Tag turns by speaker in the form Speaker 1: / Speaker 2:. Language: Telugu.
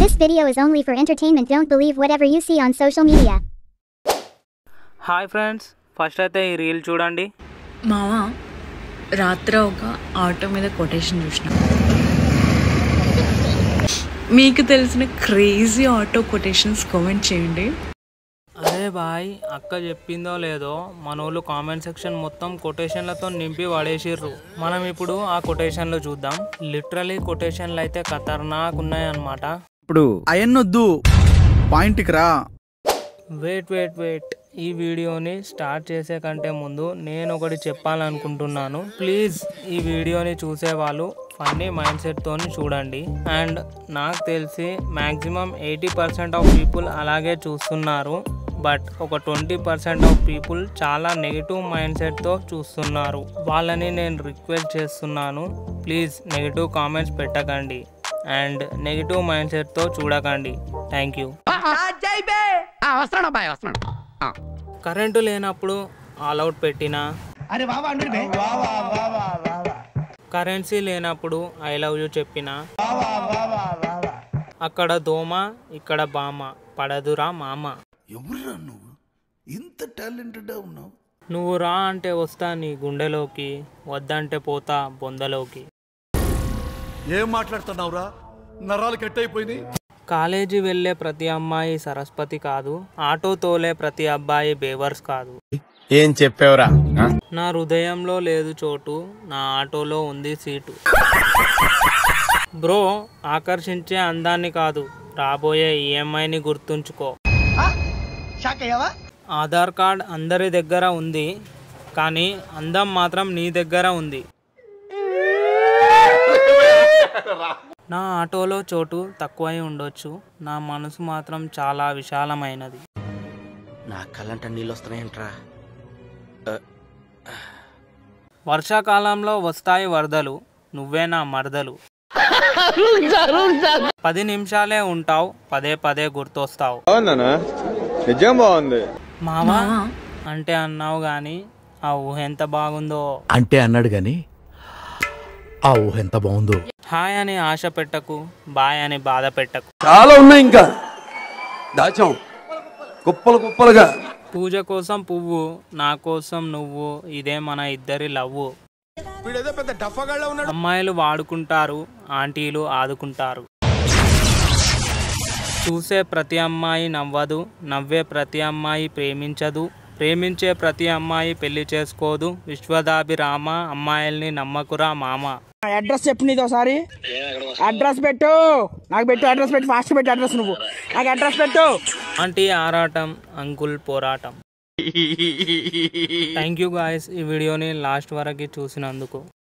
Speaker 1: This video is only for entertainment. Don't believe whatever you see on social media.
Speaker 2: Hi friends, first అయితే ఈ రీల్ చూడండి.
Speaker 3: మావా రాత్రి ఒక ఆటో మీద కొటేషన్ చూసిన. మీకు తెలిసిన క్రేజీ ఆటో కొటేషన్స్ కామెంట్ చేయండి.
Speaker 2: అరే బాయ్, అక్క చెప్పిందో లేదో మనోళ్ళు కామెంట్ సెక్షన్ మొత్తం కొటేషన్లతో నింపి పడేసిర్రు. మనం ఇప్పుడు ఆ కొటేషన్లు చూద్దాం. లిటరలీ కొటేషన్లు అయితే ఖతర్నాక్ ఉన్నాయి అన్నమాట.
Speaker 4: ఇప్పుడు అయన్నొద్దు, పాయింట్కి రా.
Speaker 2: వెయిట్ ఈ వీడియోని స్టార్ట్ చేసే కంటే ముందు నేను ఒకటి చెప్పాలనుకుంటున్నాను. ప్లీజ్ ఈ వీడియోని చూసే వాళ్ళు ఫన్నీ మైండ్ సెట్తో చూడండి. అండ్ నాకు తెలిసి మ్యాక్సిమం 80% ఆఫ్ పీపుల్ అలాగే చూస్తున్నారు. బట్ ఒక 20% ఆఫ్ పీపుల్ చాలా నెగిటివ్ మైండ్ సెట్తో చూస్తున్నారు. వాళ్ళని నేను రిక్వెస్ట్ చేస్తున్నాను, ప్లీజ్ నెగిటివ్ కామెంట్స్ పెట్టకండి అండ్ నెగిటివ్ మైండ్ సెట్తో చూడకండి. Thank you. కరెంటు లేనప్పుడు ఆల్అవుట్ పెట్టినా, కరెన్సీ లేనప్పుడు ఐ లవ్ యూ చెప్పినా, అక్కడ దోమ ఇక్కడ బామ పడదురా మామ.
Speaker 5: ఎవరురా నువ్వు, ఇంత టాలెంటెడ్ ఉన్నావు?
Speaker 2: నువ్వు రా అంటే వస్తా నీ గుండెలోకి, వద్దంటే పోతా బొందలోకి.
Speaker 5: ఏం మాట్లాడుతున్నావురా, నరాలు కట్ అయిపోయినాయి.
Speaker 2: కాలేజీ వెళ్ళే ప్రతి అమ్మాయి సరస్వతి కాదు, ఆటో తోలే ప్రతి అబ్బాయి బేవర్స్ కాదు.
Speaker 4: ఏం చెప్పావురా?
Speaker 2: నా హృదయంలో లేదు చోటు, నా ఆటోలో ఉంది సీటు. బ్రో, ఆకర్షించే అందాన్ని కాదు, రాబోయే ఈఎంఐని గుర్తుంచుకో. ఆధార్ కార్డ్ అందరి దగ్గర ఉంది, కానీ అందం మాత్రం నీ దగ్గర ఉంది. నా ఆటోలో చోటు తక్కువై ఉండొచ్చు, నా మనసు మాత్రం చాలా విశాలమైనది.
Speaker 4: నా కళ్ళంట నీళ్ళు వస్తున్నాయంట్రా.
Speaker 2: వర్షాకాలంలో వస్తాయి వరదలు, నువ్వే నా మరదలు. 10 నిమిషాలే ఉంటావు, పదే పదే గుర్తొస్తావు. మావా అంటే అన్నావు గాని ఆ ఊహ ఎంత బాగుందో.
Speaker 6: అంటే అన్నాడు గాని ఆ ఊహ ఎంత బాగుందో.
Speaker 2: హాయ్ అని ఆశ పెట్టకు, బాయ్ అని బాధ పెట్టకు.
Speaker 7: చాలా ఉన్నాయి ఇంకా దాచాం కుప్పలుగా.
Speaker 2: పూజ కోసం పువ్వు, నా కోసం నువ్వు, ఇదే మన ఇద్దరి లవ్వు. అమ్మాయిలు వాడుకుంటారు, ఆంటీలు ఆదుకుంటారు. చూసే ప్రతి అమ్మాయి నవ్వదు, నవ్వే ప్రతి అమ్మాయి ప్రేమించదు, ప్రేమించే ప్రతి అమ్మాయి పెళ్లి చేసుకోదు. విశ్వదాభిరామ, అమ్మాయిల్ని నమ్మకురా మామ.
Speaker 8: అడ్రస్ చెప్పు, నీతో సారి అడ్రస్ పెట్టు, నాకు పెట్టు అడ్రస్ పెట్టు, ఫాస్ట్ పెట్టు అడ్రస్, నువ్వు నాకు అడ్రస్ పెట్టు.
Speaker 2: ఆంటీ ఆరాటం, అంకుల్ పోరాటం. థ్యాంక్ యూ గాయస్ ఈ వీడియోని లాస్ట్ వరకు చూసినందుకు.